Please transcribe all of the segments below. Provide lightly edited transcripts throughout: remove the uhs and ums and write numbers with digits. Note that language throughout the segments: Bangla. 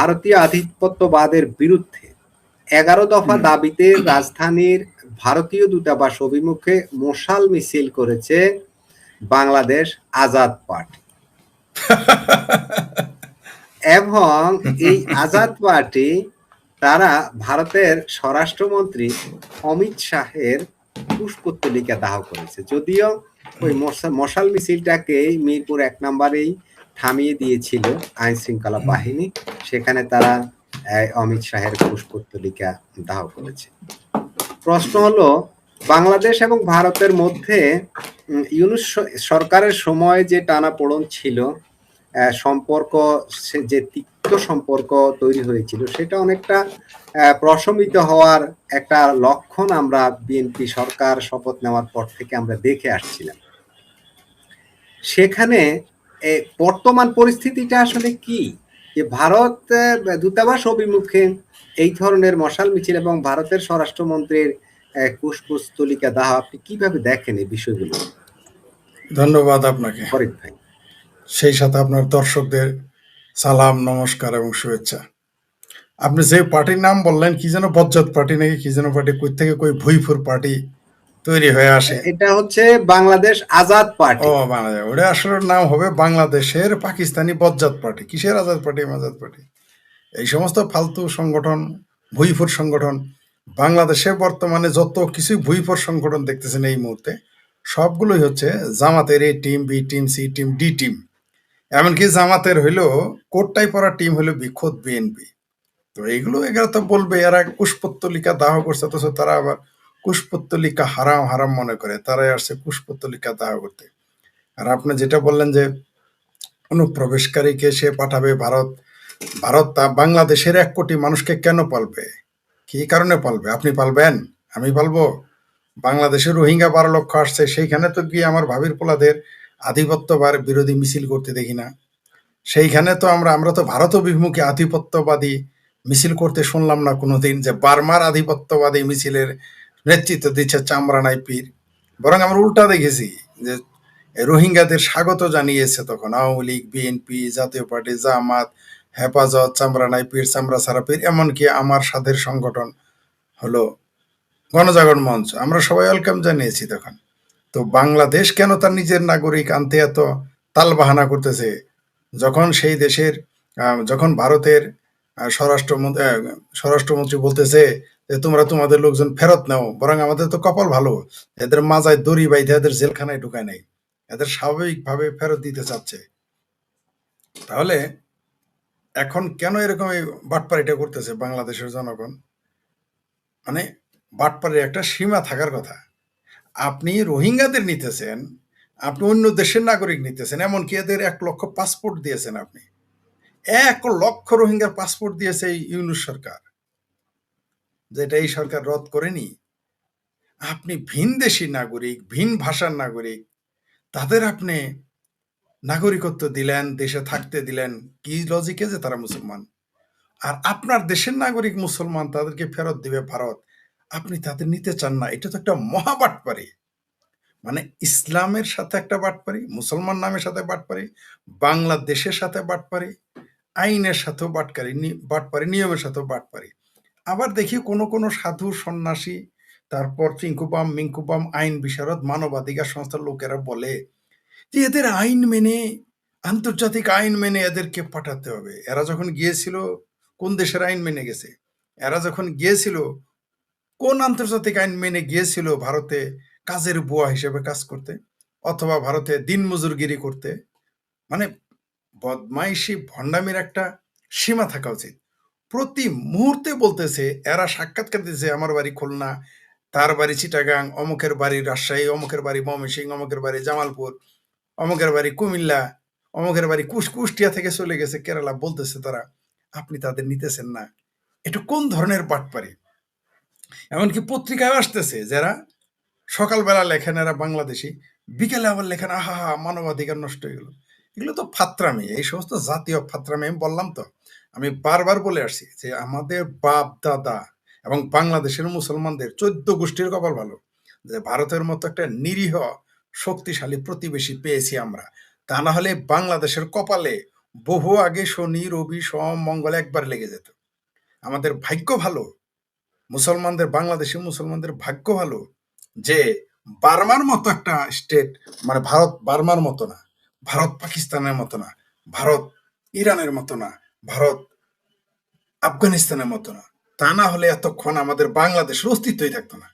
ভারতীয় আধিপত্যবাদের বিরুদ্ধে ১১ দফা হুম। দাবিতে রাজধানীর ভারতীয় দূতাবাস অভিমুখে মশাল মিছিল করেছে বাংলাদেশ আজাদ পার্টি। এবং এই আজাদ পার্টি তারা ভারতের স্বরাষ্ট্রমন্ত্রী অমিত শাহের পুষ্পতলিকা দাহ করেছে। যদিও ওই মশাল মিছিলটাকেই মিরপুর ১ নম্বরেই থামিয়ে দিয়েছিল আইন শৃঙ্খলা বাহিনী। সেখানে তারা অমিত শাহের পুষ্পতলিকা দাহ করেছে। প্রশ্ন হলো, বাংলাদেশ এবং ভারতের মধ্যে ইউনূস সরকারের সময় যে টানাপোড়েন ছিল, সম্পর্ক যে তিক্ত সম্পর্ক তৈরি হয়েছিল, সেটা অনেকটা প্রশমিত হওয়ার একটা লক্ষণ আমরা বিএনপি সরকার শপথ নেওয়ার পর থেকে আমরা দেখে আসছিলাম। সেখানে বর্তমান পরিস্থিতিটা আসলে কি, যে ভারত দূতাবাস অভিমুখে এই ধরনের মশাল মিছিল এবং ভারতের স্বরাষ্ট্রমন্ত্রীর পুষ্পস্তলিকা দাহ, আপনি কিভাবে দেখেন এই বিষয়গুলো? ধন্যবাদ আপনাকে। ফরিদ ভাই, সেই সাথে আপনার দর্শকদের সালাম, নমস্কার এবং শুভেচ্ছা। আপনি যে পার্টির নাম বললেন, কি যেন বজ্জাত পার্টি নাকি কি যেন পার্টি, কই থেকে কই ভুইফুর পার্টি তৈরি হয়ে আসে। এটা হচ্ছে বাংলাদেশ আজাদ পার্টি। ও বাংলাদেশ, ওটা আসলে নাম হবে বাংলাদেশের পাকিস্তানি বজ্জাত পার্টি। কিসের আজাদ পার্টি, আজাদ পার্টি? এই সমস্ত ফালতু সংগঠন, ভুইফুর সংগঠন, বাংলাদেশে বর্তমানে যত কিছু ভুইফুর সংগঠন দেখতেছেন এই মুহূর্তে, সবগুলোই হচ্ছে জামাতের A team, B team, C team, D team. এমনকি জামাতের হইলো কোটটাই পরা টিম হইলো খোদ বিএনপি। তো এইগুলো এগুলো তো বলবে এরা কুশপুত্তলিকা দাহ করছে, অথচ তারা আবার কুশপুত্তলিকা হারাম হারাম মনে করে, তারাই আসছে কুশপুত্তলিকা দাহ করতে। আর আপনি যেটা বললেন যে অনুপ্রবেশকারীকে সে পাঠাবে ভারত, ভারত তা বাংলাদেশের ১ কোটি মানুষকে কেন পালবে, কি কারণে পালবে? আপনি পালবেন? আমি পালবো? বাংলাদেশের রোহিঙ্গা ১২ লক্ষ আসছে, সেইখানে তো গিয়ে আমার ভাবির পোলাদের আধিপত্যবাদ বিরোধী মিছিল করতে দেখি না। সেইখানে তো আমরা তো ভারত অভিমুখী আধিপত্যবাদী মিছিল করতে শুনলাম না কোনোদিন, যে বার্মার আধিপত্যবাদী মিছিলের নেতৃত্ব দিচ্ছে চামরানাই পীর। বরং আমরা উল্টা দেখেছি যে রোহিঙ্গাদের স্বাগত জানিয়েছে তখন আওয়ামী লীগ, বিএনপি, জাতীয় পার্টি, জামাত, হেফাজত, চামরানাই পীর, চামড়া সারা পীর, এমনকি আমার সাধের সংগঠন হলো গণজাগরণ মঞ্চ, আমরা সবাই ওয়েলকাম জানিয়েছি তখন। তো বাংলাদেশ কেন তার নিজের নাগরিক আনতে এত তালবাহানা করতেছে, যখন সেই দেশের যখন ভারতের স্বরাষ্ট্রমন্ত্রী বলতেছে যে তোমরা তোমাদের লোকজন ফেরত নাও, বরং আমাদের তো কপাল ভালো, এদের মাজায় দড়ি বাইধে এদের জেলখানায় ঢুকায় নাই, এদের স্বাভাবিকভাবে ফেরত দিতে চাচ্ছে। তাহলে এখন কেন এরকম এই বাটপাড়িটা করতেছে বাংলাদেশের জনগণ? মানে বাটপাড়ির একটা সীমা থাকার কথা। আপনি রোহিঙ্গাদের নিতেছেন, আপনি অন্য দেশের নাগরিক নিতেছেন, এমনকি এদের ১ লক্ষ পাসপোর্ট দিয়েছেন আপনি। ১ লক্ষ রোহিঙ্গার পাসপোর্ট দিয়েছে এই ইউনূস সরকার, যেটা এই সরকার রদ করেনি। আপনি ভিনদেশী নাগরিক, ভিন ভাষার নাগরিক, তাদের আপনি নাগরিকত্ব দিলেন, দেশে থাকতে দিলেন, কি লজিকে যে তারা মুসলমান। আর আপনার দেশের নাগরিক মুসলমান, তাদেরকে ফেরত দিবে ভারত, আপনি তাদের নিতে চান না। এটা তো একটা মহা বাটপাড়ি। মানে ইসলামের সাথে একটা বাটপাড়ি, মুসলমান নামের সাথে বাটপাড়ি, বাংলাদেশের সাথে বাটপাড়ি, আইনের সাথেও বাটপাড়ি, নিয়মের সাথেও বাটপাড়ি। আবার দেখি কোন কোন সাধু সন্ন্যাসী, তারপর চিঙ্কুবাম মিঙ্কুবাম আইন বিশারদ মানবাধিকার সংস্থার লোকেরা বলে যে এদের আইন মেনে, আন্তর্জাতিক আইন মেনে এদেরকে পাঠাতে হবে। এরা যখন গিয়েছিল, কোন দেশের আইন মেনে গেছে? এরা যখন গিয়েছিল, কোন আন্তর্জাতিক আইন মেনে গিয়েছিল ভারতে কাজের বুয়া হিসেবে কাজ করতে, অথবা ভারতে দিনমজুরগিরি করতে? মানে বদমাইশি, ভণ্ডামির একটা সীমা থাকা উচিত। প্রতি মুহূর্তে বলতেছে, এরা সাক্ষাৎকার দিতেছে, আমার বাড়ি খুলনা, তার বাড়ি চিটাগাং, অমুকের বাড়ি রাজশাহী, অমুকের বাড়ি ময়মনসিংহ, অমুকের বাড়ি জামালপুর, অমুকের বাড়ি কুমিল্লা, অমুকের বাড়ি কুষ্টিয়া থেকে চলে গেছে কেরালা, বলতেছে তারা আপনি তাদের নিতেছেন না। এটা কোন ধরনের বাটপারি? এমনকি পত্রিকায় আসতেছে, যারা সকালবেলা লেখেন এরা বাংলাদেশি, বিকেলে আবার লেখেন আহা হা মানবাধিকার নষ্ট হয়ে গেল। এগুলো তো ফাত্রামি, এই সমস্ত জাতীয় ফাত্রামি। আমি বললাম তো, আমি বারবার বলে আসছি যে আমাদের বাপ দাদা এবং বাংলাদেশের মুসলমানদের 14 গোষ্ঠীর কপাল ভালো যে ভারতের মতো একটা নিরীহ শক্তিশালী প্রতিবেশী পেয়েছি আমরা। তা না হলে বাংলাদেশের কপালে বহু আগে শনি, রবি, সোম, মঙ্গল একবার লেগে যেত। আমাদের ভাগ্য ভালো, মুসলমানদের, বাংলাদেশি মুসলমানদের ভাগ্য ভালো যে বার্মার মতো একটা স্টেট, মানে ভারত বার্মার মতো না, ভারত পাকিস্তানের মতো না, ভারত ইরানের মতো না, ভারত আফগানিস্তানের মতো না। তা না হলে এতক্ষণ আমাদের বাংলাদেশের অস্তিত্বই থাকতো না।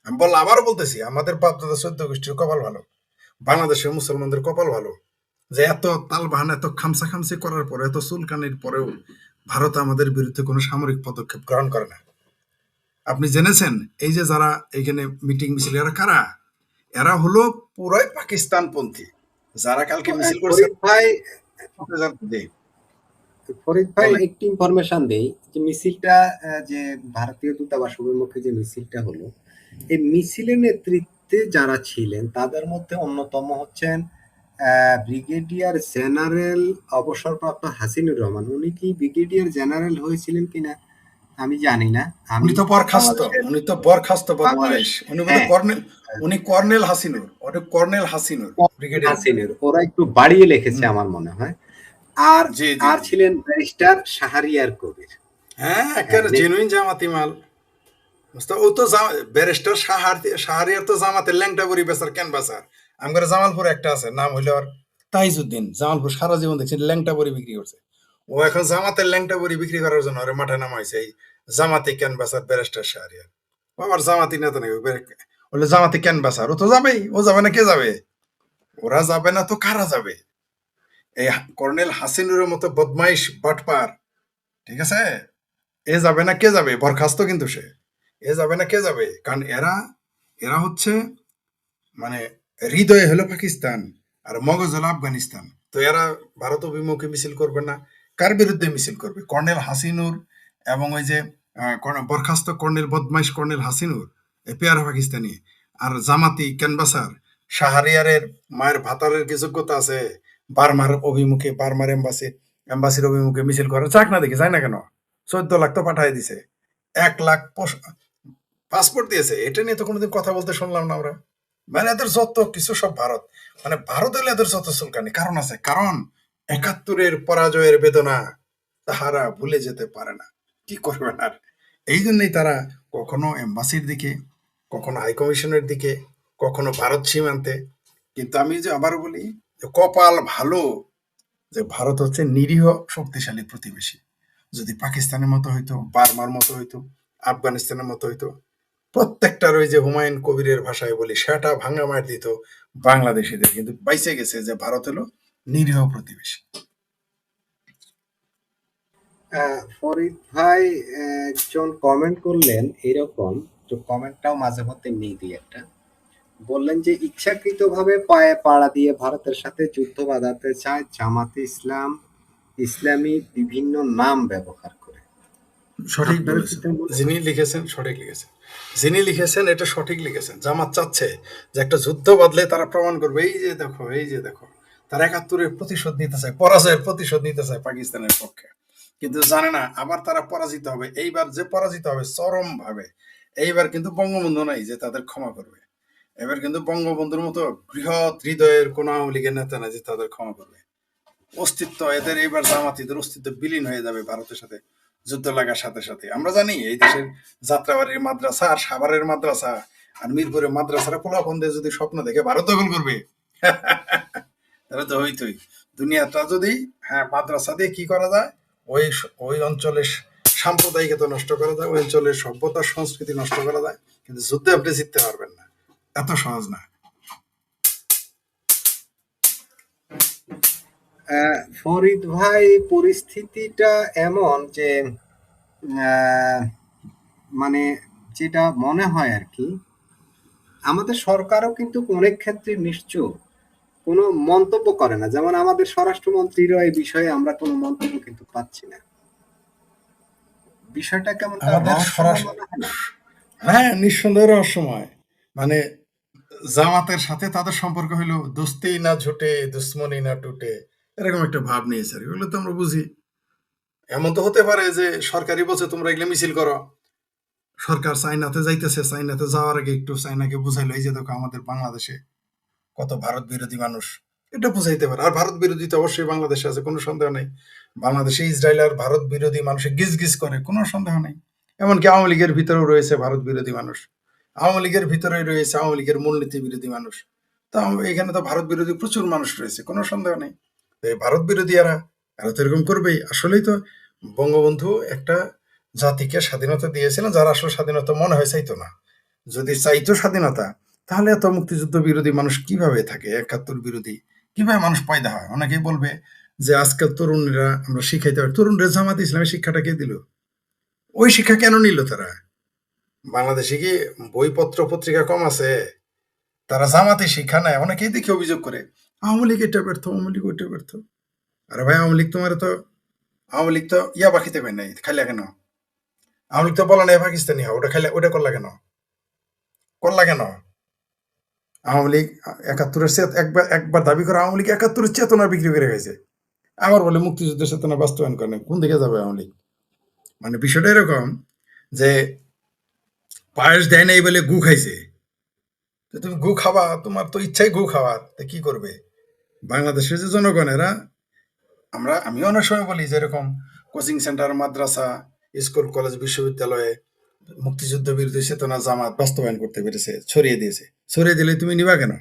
আমি আবারও বলতেছি, আমাদের বাপদাদা 14 গোষ্ঠীর কপাল ভালো, বাংলাদেশের মুসলমানদের কপাল ভালো যে এত তালবাহান, এত খামসা খামসি করার পরে, এত চুলকানির পরেও ভারত আমাদের বিরুদ্ধে কোনো সামরিক পদক্ষেপ গ্রহণ করে না। আপনি জেনেছেন এই যে যারা এখানে মিটিং মিছিল, এরা কারা? এরা হলো পুরাই পাকিস্তানপন্থী, যারা কালকে মিছিল করছে। ফরিদ ভাই বলেন। একটি ইনফরমেশন দেই যে মিছিলটা যে ভারতীয় দূতাবাস অভিমুখে যে মিছিলটা হলো, এই মিছিলের নেতৃত্বে যারা ছিলেন তাদের মধ্যে অন্যতম হচ্ছেন ব্রিগেডিয়ার জেনারেল অবসরপ্রাপ্ত হাসিনুর রহমান। উনি কি ব্রিগেডিয়ার জেনারেল হয়েছিলেন কিনা আমি জানি না। আমি উনি তো বরখাস্ত, বাংলাদেশের উনি তো বরখাস্ত বাংলাদেশ বদমাইশ, উনি বোধহয় হ্যাঁ কর্নেল, উনি কর্নেল হাসিনুর, ওটা কর্নেল হাসিনুর, ব্রিগেডিয়ার। হাসিনুর, ওরা একটু বাড়িয়ে লিখেছে আমার মনে হয়। আর জি জি আর জি, ছিলেন ব্যারিস্টার শাহরিয়ার কবির। হ্যাঁ, হ্যাঁ, একেবারে জেনুইন জামাতি মাল। ও তো ব্যারিস্টার শাহরিয়ার তো জামাতের ল্যাংটা বড়ি বেচার কেন বাসার। আমার জামালপুরে একটা আছে, নাম হইল আর তাইজউদ্দিন। জামালপুর সারা জীবন দেখছি ল্যাংটা বড়ি বিক্রি করছে। ও এখন জামাতের ল্যাংটা বড়ি বিক্রি করার জন্য ওরে মাঠে নামাইছে এই জামাতি কেন বাসার ব্যারিস্টার শাহরিয়ার। ও আমার জামাতি নেতা নাকি, বলে জামাতি কেন বাসার, ও তো যাবেই। ও যাবে না কে যাবে? ওরা যাবে না তো কারা যাবে? এই কর্নেল হাসিনুরের মতো বদমাইশ বাটপার, ঠিক আছে, এ যাবে না কে যাবে? বরখাস্ত কিন্তু সে। এ যাবে না কে যাবে? কারণ এরা এরা হচ্ছে, মানে হৃদয়ে হলো পাকিস্তান আর মগজ হলো আফগানিস্তান। তো এরা ভারত অভিমুখে মিছিল করবে না, কার বিরুদ্ধে মিছিল করবে? কর্নেল হাসিনুর এবং ওই যে বরখাস্ত কর্নেল, বদমাইশ কর্নেল হাসিনুর, এ পেয়ারা পাকিস্তানি। আর জামাতি ক্যানভাসার শাহরিয়ারের মায়ের ভাতারের কি যোগ্যতা আছে বার্মার অভিমুখে, বার্মার এম্বাসির অভিমুখে মিছিল করে? চাক না দেখি, যায় না কেন? 14 লাখ তো পাঠাই দিছে, 1 লাখ পাসপোর্ট দিয়েছে। এটা নিয়ে তো কোনোদিন কথা বলতে শুনলাম না আমরা। মানে এদের যত কিছু সব ভারত, মানে ভারত হলে এদের যত চুলকানি। কারণ আছে, কারণ 71-এর পরাজয়ের বেদনা তাহারা ভুলে যেতে পারে না। কি করবেন আর? এই জন্যই তারা কখনো এম্বাসির দিকে, কখনো হাই কমিশনের দিকে, কখনো ভারত সীমান্তে। কিন্তু আমি যে আবারও বলি যে কপাল ভালো যে ভারত হচ্ছে নিরীহ শক্তিশালী প্রতিবেশী। যদি পাকিস্তানের মতো হইতো, বার্মার মতো হইতো, আফগানিস্তানের মতো হইতো, প্রত্যেকটার ওই যে হুমায়ুন কবিরের ভাষায় বলি, সেটা ভাঙা মার দিত বাংলাদেশিদের। কিন্তু বাইসে গেছে যে ভারত হলো নিরীহ প্রতিবেশী। ফরিদ ভাই একজন কমেন্ট করলেন এরকম, তো কমেন্টটাও মাঝে মধ্যে নিয়ে দিই একটা। বললেন যে ইচ্ছাকৃতভাবে পায়ে পাড়া দিয়ে ভারতের সাথে যুদ্ধ বাঁধাতে চায় জামাতে ইসলাম, ইসলামী বিভিন্ন নাম ব্যবহার করে। সঠিক আপনারা কি বলেছেন, তা মনে যিনি হয়? লিখেছেন সঠিক লিখেছেন, যিনি লিখেছেন এটা সঠিক লিখেছেন। জামাত চাচ্ছে যে একটা যুদ্ধ বাদলে তারা প্রমাণ করবে, এই যে দেখো, এই যে দেখো, তারা 71-এর প্রতিশোধ নিতে চায়, পরাজয়ের প্রতিশোধ নিতে চায় পাকিস্তানের পক্ষে। কিন্তু জানে না আবার তারা পরাজিত হবে। এইবার যে পরাজিত হবে চরম ভাবে। এইবার কিন্তু বঙ্গবন্ধু নাই যে তাদের ক্ষমা করবে। এবার কিন্তু বঙ্গবন্ধুর মতো বৃহৎ হৃদয়ের কোন আওয়ামী লীগের নেতা নাই যে তাদের ক্ষমা করবে। অস্তিত্ব এদের, এইবার জামাতিদের অস্তিত্ব বিলীন হয়ে যাবে ভারতের সাথে যুদ্ধ লাগার সাথে সাথে। আমরা জানি এই দেশের যাত্রাবাড়ির মাদ্রাসা আর সাভারের মাদ্রাসা আর মিরপুরের মাদ্রাসারা পোলাপন্দে যদি স্বপ্ন দেখে ভারত দখল করবে, তাহলে তো হইতই। দুনিয়াটা যদি, হ্যাঁ, মাদ্রাসা দিয়ে কি করা যায়, ওই ওই অঞ্চলের সাম্প্রদায়িকতা নষ্ট করা যায়, ওই অঞ্চলের সভ্যতা সংস্কৃতি নষ্ট করা যায়, কিন্তু যুদ্ধে আপনি জিততে পারবেন না। এত সহজ না। ফরিদ ভাই, পরিস্থিতিটা এমন যে আহ, মানে যেটা মনে হয় আর কি, আমাদের সরকারও কিন্তু অনেক ক্ষেত্রে নিশ্চুপ, কোনো মন্তব্য করে না। যেমন আমাদের স্বরাষ্ট্রমন্ত্রীরও এই বিষয়ে আমরা কোনো মন্তব্য কিন্তু পাচ্ছি না। বিষয়টা কেমন তার আমাদের রহস্যময় স্বরাষ্ট্র, মনে হয় না? হ্যাঁ, নিঃসন্দেহ রহস্যময়। মানে জামাতের সাথে তাদের সম্পর্ক হইলো দোস্তি না ঝুটে, দুশ্মনী না টুটে, এরকম একটা ভাব নিয়েছে আর কি। এগুলো তো আমরা বুঝি। এমন তো হতে পারে যে সরকারি বলছে তোমরা এগুলো মিছিল করো, সরকার চাইনাতে যাইতেছে, চাইনাতে যাওয়ার আগে একটু চাইনাকে বুঝাইলো, এই যে দেখো আমাদের বাংলাদেশে কত ভারত বিরোধী মানুষ, এটা বুঝাইতে পারে। আর ভারত বিরোধী তো অবশ্যই বাংলাদেশে আছে, কোনো সন্দেহ নেই। বাংলাদেশে ইসরায়েল আর ভারত বিরোধী মানুষ গিজ গিজ করে, কোনো সন্দেহ নেই। এমনকি আওয়ামী লীগের ভিতরেও রয়েছে ভারত বিরোধী মানুষ, আওয়ামী লীগের ভিতরে রয়েছে আওয়ামী লীগের মূলনীতি বিরোধী মানুষ। তো এখানে তো ভারত বিরোধী প্রচুর মানুষ রয়েছে, কোনো সন্দেহ নেই। তো এই ভারত বিরোধী এরা এরা তো এরকম করবেই। আসলেই তো বঙ্গবন্ধু একটা জাতিকে স্বাধীনতা দিয়েছিলেন যারা আসলে স্বাধীনতা মনে হয় চাইতো না। যদি চাইতো স্বাধীনতা, তাহলে এত মুক্তিযুদ্ধ বিরোধী মানুষ কিভাবে থাকে, একাত্তর বিরোধী কিভাবে মানুষ পয়দা হয়? অনেকেই বলবে যে আজকাল তরুণরা আমরা শিখাইতে পারি। তরুণরা জামাত ইসলামের শিক্ষাটা কে দিল? ওই শিক্ষা কেন নিল তারা? বাংলাদেশে কি বইপত্র পত্রিকা কম আছে? তারা জামাতে শিক্ষা নেয়। অনেকেই দেখে অভিযোগ করে আওয়ামী লীগ এটা ব্যর্থ, আওয়ামী লীগ ওইটা ব্যর্থ। আরে ভাই, আওয়ামী লীগ তো ইয়াবা খেতে পায় নাই, খাইলা কেন? আওয়ামী লীগ তো বলা নাই পাকিস্তানি হওয়া, ওটা খাইলা, ওটা করলা কেন? করলা কেন? আওয়ামী লীগ একাত্তরের একবার একবার দাবি করে আওয়ামী লীগ একাত্তরের চেতনা বিক্রি করে গেছে, আবার বলে মুক্তিযুদ্ধের চেতনা বাস্তবায়ন করে নাই। কোন দিকে যাবে আওয়ামী লীগ? মানে বিষয়টা এরকম যে পায়েস দেয় নাই বলে গু খাইছে। তো তুমি গু খাবা, তোমার তো ইচ্ছাই গু খাওয়ার, তো কি করবে? বাংলাদেশের যে জনগণেরা, আমি অনেক সময় বলি যে এরকম কোচিং সেন্টার, মাদ্রাসা, স্কুল, কলেজ, বিশ্ববিদ্যালয়ে মুক্তিযুদ্ধ বিরোধী চেতনা জামাত বাস্তবায়ন করতে পেরেছে, ছড়িয়ে দিয়েছে। ছড়িয়ে দিলে তুমি নিবা কেন?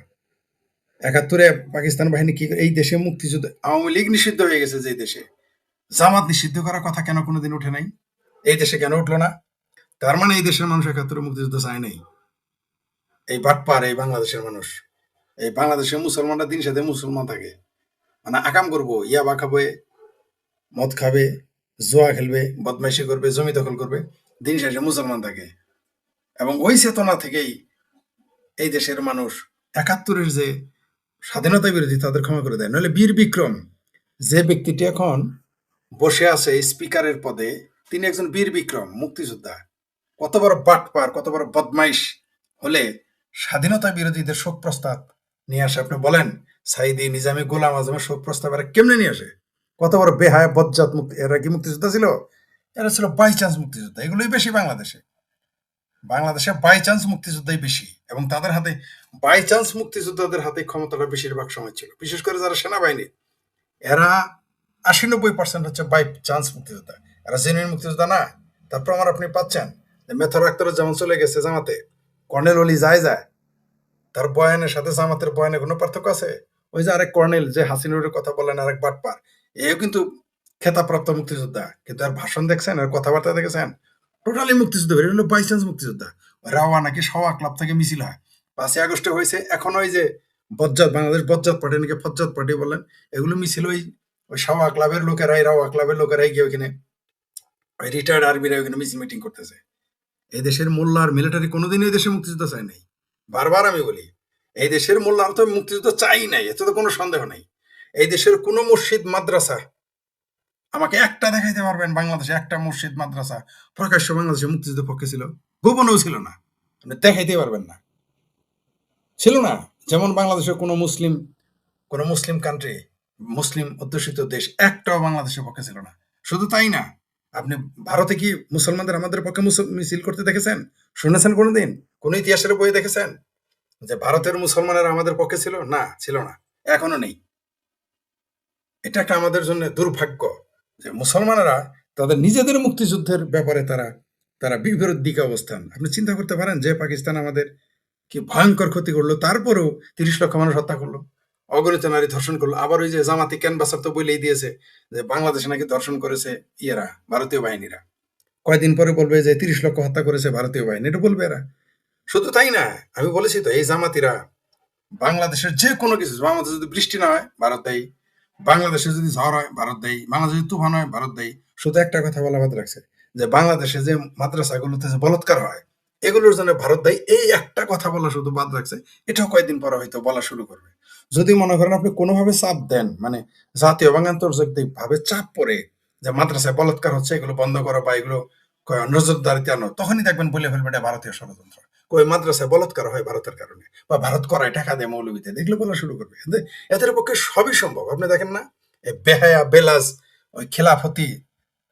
একাত্তরে পাকিস্তান বাহিনী কি এই দেশে মুক্তিযুদ্ধ, আওয়ামী লীগ নিষিদ্ধ হয়ে গেছে যে দেশে, জামাত নিষিদ্ধ করার কথা কেন কোনোদিন উঠে নাই? এই দেশে কেন উঠলো না? তার মানে এই দেশের মানুষ একাত্তরে মুক্তিযুদ্ধ চায় নাই। এই বাটপার এই বাংলাদেশের মানুষ, এই বাংলাদেশের মুসলমানরা দিন সাথে মুসলমান থাকে, মানে আকাম করবো, ইয়াবা খাবে, মদ খাবে, জুয়া খেলবে, বদমাইশি করবে, জমি দখল করবে, দিন শেষে মুসলমান থাকে। এবং ওই চেতনা থেকেই এই দেশের মানুষ একাত্তরের যে স্বাধীনতা বিরোধী তাদের ক্ষমা করে দেয়। নইলে বীর বিক্রম যে ব্যক্তিটি এখন বসে আছে স্পিকারের পদে, তিনি একজন বীর বিক্রম মুক্তিযোদ্ধা। কত বড় বাটপার, কত বড় বদমাইশ হলে স্বাধীনতা বিরোধীদের শোক প্রস্তাব নিয়ে আসে? আপনি বলেন, সাইদি, নিজামী, গোলাম আজমের শোক প্রস্তাব এরা কেমনে নিয়ে আসে? কত বড় বেহায়া বজ্জাত মুক্তি! এরা কি মুক্তিযোদ্ধা ছিল? এরা ছিল বাই চান্স মুক্তিযোদ্ধা। এগুলোই বেশি বাংলাদেশে। বাংলাদেশে বাই চান্স মুক্তিযোদ্ধাই বেশি, এবং তাদের হাতে, বাই চান্স মুক্তিযোদ্ধাদের হাতে ক্ষমতাটা বেশিরভাগ সময় ছিল। বিশেষ করে যারা সেনাবাহিনী, এরা ৮০-৯০% হচ্ছে বাই চান্স মুক্তিযোদ্ধা। এরা জেনুইন মুক্তিযোদ্ধা না। তার প্রমাণ আপনি পাচ্ছেন যে মেথর আক্তার যেমন চলে গেছে জামাতে, কর্নেল অলি যায়, তার বয়ানের সাথে জামাতের বয়ানে কোনো পার্থক্য আছে? ওই যে আরেক কর্নেল যে হাসিনুরের কথা বলেন, আরেক বাটপার, এও কিন্তু খেতাবপ্রাপ্ত মুক্তিযোদ্ধা, কিন্তু আর ভাষণ দেখছেন, আর কথাবার্তা দেখেছেন? টোটালি মুক্তিযুদ্ধ, এটা হলো বাই চান্স মুক্তিযোদ্ধা। রাওয়া নাকি সওয়া ক্লাব থেকে মিছিল হয়, ৫ই আগস্টে হয়েছে। এখন ওই যে বজ্জাত, বাংলাদেশ বজ্জাত পার্টি নাকি ফজ্জাত পার্টি বলেন, এগুলো মিছিল ওই ওই সাওয়া ক্লাবের লোকেরাই, রাওয়া ক্লাবের লোকেরাই গিয়ে ওইখানে, ওই রিটায়ার্ড আর্মিরা ওইখানে মিছিল মিটিং করতেছে। এই দেশের মোল্লা আর মিলিটারি কোনোদিন এই দেশে মুক্তিযুদ্ধ চায় নাই। বারবার আমি বলি, এই দেশের মোল্লা তো মুক্তিযুদ্ধ চাই নাই, এতে তো কোনো সন্দেহ নাই। এই দেশের কোনো মসজিদ মাদ্রাসা আমাকে একটা দেখাইতে পারবেন বাংলাদেশে একটা মসজিদ মাদ্রাসা প্রকাশ্য বাংলাদেশে মুক্তিযুদ্ধের পক্ষে ছিল? গোপনেও ছিল না, আপনি দেখাইতে পারবেন না, ছিল না। যেমন বাংলাদেশের কোনো মুসলিম কান্ট্রি, মুসলিম অধ্যুষিত দেশ একটাও বাংলাদেশের পক্ষে ছিল না। শুধু তাই না, আপনি ভারতে কি মুসলমানদের আমাদের পক্ষে মিছিল করতে দেখেছেন? শুনেছেন কোনোদিন? কোন ইতিহাসের বই দেখেছেন যে ভারতের মুসলমানেরা আমাদের পক্ষে ছিল? না, ছিল না, এখনো নেই। এটা একটা আমাদের জন্য দুর্ভাগ্য যে মুসলমানেরা তাদের নিজেদের মুক্তিযুদ্ধের ব্যাপারে তারা তারা বিপরীত দিকে অবস্থান। আপনি চিন্তা করতে পারেন যে পাকিস্তান আমাদের কি ভয়ঙ্কর ক্ষতি করলো, তারপরেও ৩০ লক্ষ মানুষ হত্যা করলো, অগণিত নারী ধর্ষণ করলো। আবার ওই যে জামাতি ক্যানভাসার তো বলেই দিয়েছে যে বাংলাদেশে নাকি ধর্ষণ করেছে ইয়েরা, ভারতীয় বাহিনীরা। কয়দিন পরে বলবে যে ৩০ লক্ষ হত্যা করেছে ভারতীয় বাহিনী, এটা বলবে এরা। শুধু তাই না, আমি বলেছি তো, এই জামাতিরা বাংলাদেশের যে কোনো কিছু, বাংলাদেশে যদি বৃষ্টি না হয় ভারত দেয়, বাংলাদেশে যদি ঝড় হয় ভারত দেয়, বাংলাদেশে যদি তুফান হয় ভারত দেয়। শুধু একটা কথা বলা বাদ রাখছে যে বাংলাদেশে যে মাদ্রাসাগুলোতে যে বলৎকার হয় এগুলোর জন্য ভারত দেয়, এই একটা কথা বলা শুধু বাদ রাখছে। এটাও কয়েকদিন পরে হয়তো বলা শুরু করবে। যদি মনে করেন আপনি কোনোভাবে চাপ দেন, মানে জাতীয় এবং আন্তর্জাতিক ভাবে চাপ পড়ে যে মাদ্রাসায় বলৎকার হচ্ছে, এগুলো বন্ধ করো বা এগুলো নজরদারিতে আনো, তখনই দেখবেন বলে ফেলবে এটা ভারতীয় ষড়যন্ত্র। কই মাদ্রাসায় বলৎকার হয় ভারতের কারণে, বা ভারত করায় টাকা দেয় মৌলবীতে, দেখলে বলা শুরু করবে। এদের পক্ষে সবই সম্ভব। আপনি দেখেন না, এই বেহায়া বেলাজ, ওই খেলাফতি,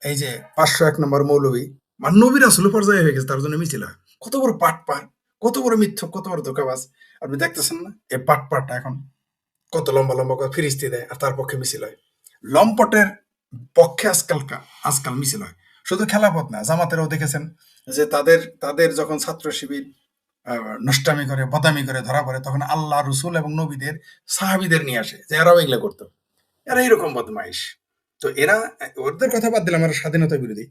এই যে ৫০১ নম্বর মৌলবী, মানে নবী রাসূল পর্যায়ে হয়ে গেছে, তার জন্য মিছিল হয়। কত বড় পাটপার, কত বড় মিথ্যক, কত বড় ধোঁকাবাজ! আপনি দেখতেছেন না এই পাটপারটা এখন? কত লম্বা লম্বা করে ফিরিস্তি দেয় আর তার পক্ষে মিছিল হয়। লম্পটের পক্ষে আজকাল মিছিল হয়। শুধু খেলাপথ না, জামাতেরাও দেখেছেন যে তাদের তাদের যখন ছাত্র শিবির নষ্টামি করে বদামি করে ধরা পড়ে, তখন আল্লাহ রসুল এবং নবীদের সাহাবিদের নিয়ে আসে যে এরাও এগুলো করতো। এরা এরকম বদমাইশ। তো এরা, ওদের কথা বাদ দিলাম, এরা স্বাধীনতা বিরোধী।